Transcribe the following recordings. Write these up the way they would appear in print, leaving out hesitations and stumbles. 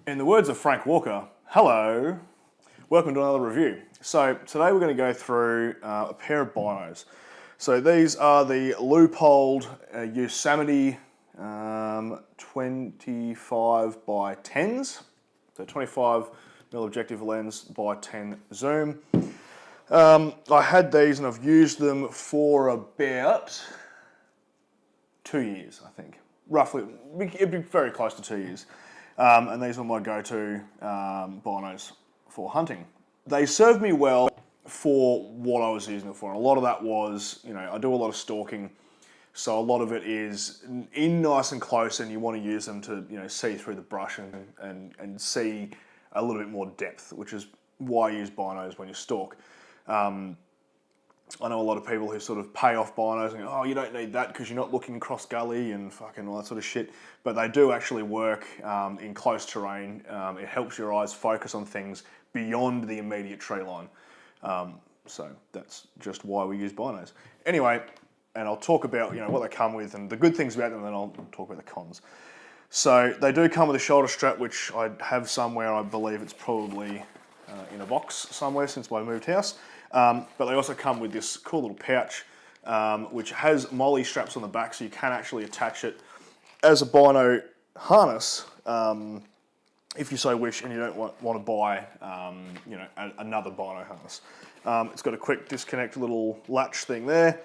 In the words of Frank Walker, hello, welcome to another review. So today we're going to go through a pair of binos. So these are the Leupold Yosemite 25 by 10s, so 25mm objective lens by 10 zoom. I had these and I've used them for about 2 years, I think. Roughly, it'd be very close to 2 years. And these are my go-to binos for hunting. They served me well for what I was using it for. And a lot of that was, I do a lot of stalking, so a lot of it is in nice and close, and you want to use them to, see through the brush and see a little bit more depth, which is why I use binos when you stalk. I know a lot of people who sort of pay off binos and go, oh, you don't need that because you're not looking across gully and fucking all that sort of shit. But they do actually work in close terrain. It helps your eyes focus on things beyond the immediate tree line. So that's just why we use binos. Anyway, and I'll talk about what they come with and the good things about them, and then I'll talk about the cons. So they do come with a shoulder strap, which I have somewhere. I believe it's probably in a box somewhere since I moved house. But they also come with this cool little pouch, which has molly straps on the back, so you can actually attach it as a bino harness, if you so wish, and you don't want to buy, another bino harness. It's got a quick disconnect little latch thing there,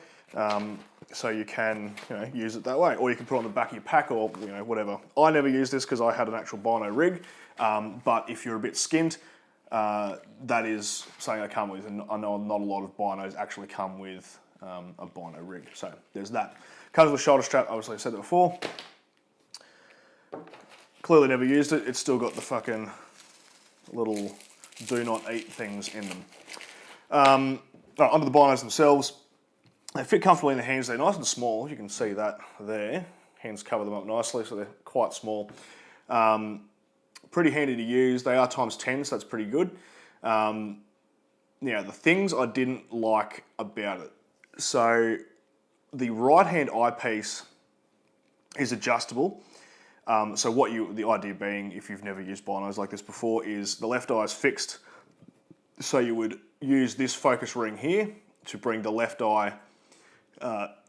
so you can, use it that way, or you can put it on the back of your pack, or whatever. I never used this because I had an actual bino rig, but if you're a bit skint, that is something I come with, and I know not a lot of binos actually come with a bino rig. So there's that. Comes with a shoulder strap, obviously I said that before. Clearly never used it. It's still got the fucking little do not eat things in them. Right, onto the binos themselves. They fit comfortably in the hands. They're nice and small. You can see that there. Hands cover them up nicely, so they're quite small. Pretty handy to use. They are ×10, so that's pretty good. The things I didn't like about it. So the right-hand eyepiece is adjustable. So the idea being, if you've never used binos like this before, is the left eye is fixed. So you would use this focus ring here to bring the left eye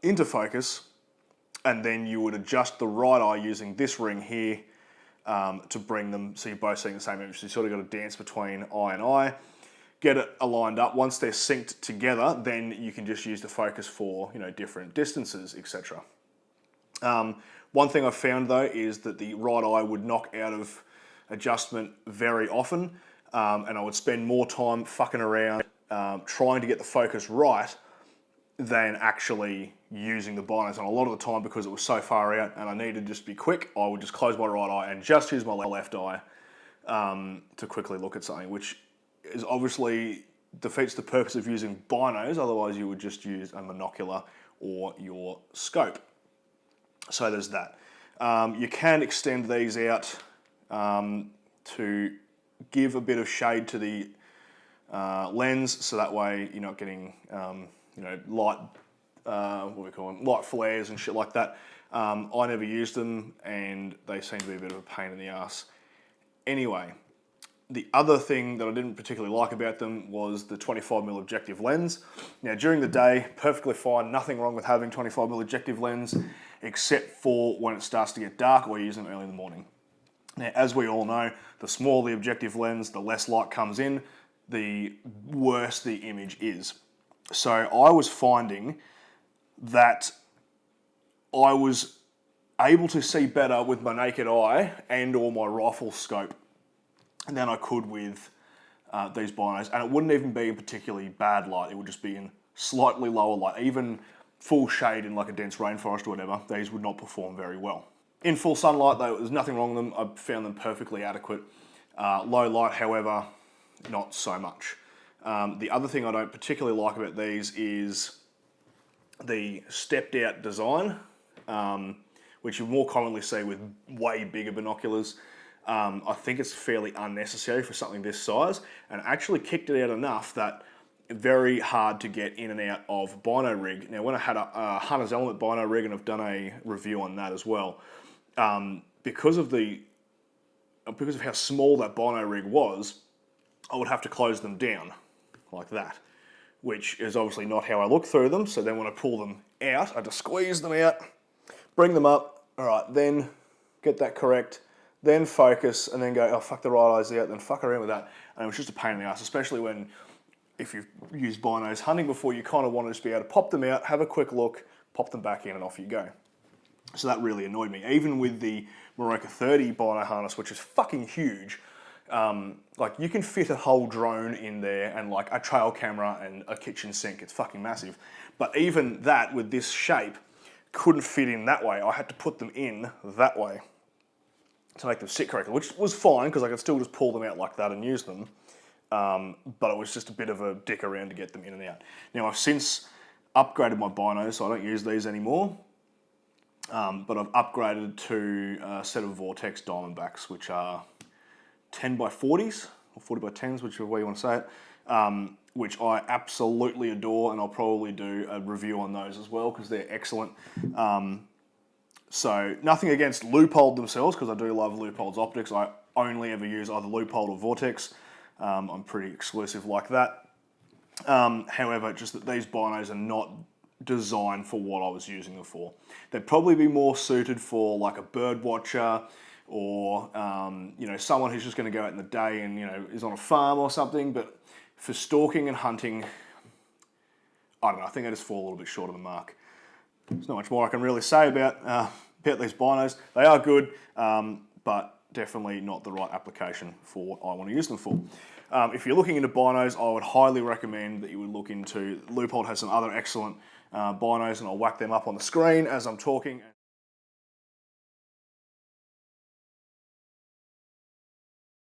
into focus, and then you would adjust the right eye using this ring here to bring them so you're both seeing the same image. So you sort of got to dance between eye and eye, get it aligned up. Once they're synced together, then you can just use the focus for different distances, etc. One thing I've found though is that the right eye would knock out of adjustment very often, and I would spend more time fucking around trying to get the focus right than actually using the binos. And a lot of the time, because it was so far out and I needed to just be quick, I would just close my right eye and just use my left eye to quickly look at something, which is obviously defeats the purpose of using binos. Otherwise you would just use a monocular or your scope. So there's that. You can extend these out to give a bit of shade to the lens, so that way you're not getting light, light flares and shit like that. I never used them, and they seem to be a bit of a pain in the ass. Anyway, the other thing that I didn't particularly like about them was the 25mm objective lens. Now, during the day, perfectly fine, nothing wrong with having 25mm objective lens, except for when it starts to get dark or you're using it early in the morning. Now, as we all know, the smaller the objective lens, the less light comes in, the worse the image is. So I was finding that I was able to see better with my naked eye and or my rifle scope than I could with these binos. And it wouldn't even be in particularly bad light. It would just be in slightly lower light. Even full shade in like a dense rainforest or whatever, these would not perform very well. In full sunlight though, there's nothing wrong with them. I found them perfectly adequate. Low light, however, not so much. The other thing I don't particularly like about these is the stepped out design, which you more commonly see with way bigger binoculars. I think it's fairly unnecessary for something this size, and actually kicked it out enough that very hard to get in and out of bino rig. Now, when I had a Hunter's Element bino rig, and I've done a review on that as well, because of the because of how small that bino rig was, I would have to close them down like that, which is obviously not how I look through them. So then when I pull them out, I have to squeeze them out, bring them up, all right, then get that correct, then focus, and then go, oh, fuck the right eye's out, then fuck around with that. And it was just a pain in the ass, especially when, if you've used binos hunting before, you kind of want to just be able to pop them out, have a quick look, pop them back in, and off you go. So that really annoyed me. Even with the Moroka 30 bino harness, which is fucking huge, like you can fit a whole drone in there and like a trail camera and a kitchen sink. It's fucking massive. But even that with this shape couldn't fit in that way. I had to put them in that way to make them sit correctly, which was fine because I could still just pull them out like that and use them. But it was just a bit of a dick around to get them in and out. Now I've since upgraded my binos, so I don't use these anymore. But I've upgraded to a set of Vortex Diamondbacks, which are 10 by 40s, or 40 by 10s, whichever way you want to say it, which I absolutely adore, and I'll probably do a review on those as well, because they're excellent. So nothing against Leupold themselves, because I do love Leupold's optics. I only ever use either Leupold or Vortex. I'm pretty exclusive like that. However, just that these binos are not designed for what I was using them for. They'd probably be more suited for like a bird watcher, or you know, someone who's just going to go out in the day and, you know, is on a farm or something. But for stalking and hunting, I don't know, I think I just fall a little bit short of the mark. There's not much more I can really say about these binos. They are good, but definitely not the right application for what I want to use them for. If you're looking into binos, I would highly recommend that you would look into, Leupold has some other excellent binos, and I'll whack them up on the screen as I'm talking.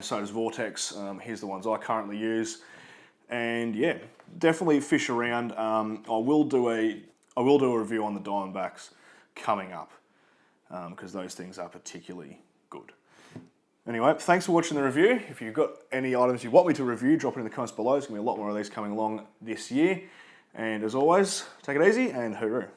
So does Vortex. Here's the ones I currently use, and yeah, definitely fish around. I will do a review on the Diamondbacks coming up, because those things are particularly good. Anyway, thanks for watching the review. If you've got any items you want me to review, drop it in the comments below. There's going to be a lot more of these coming along this year. And as always, take it easy and hooroo.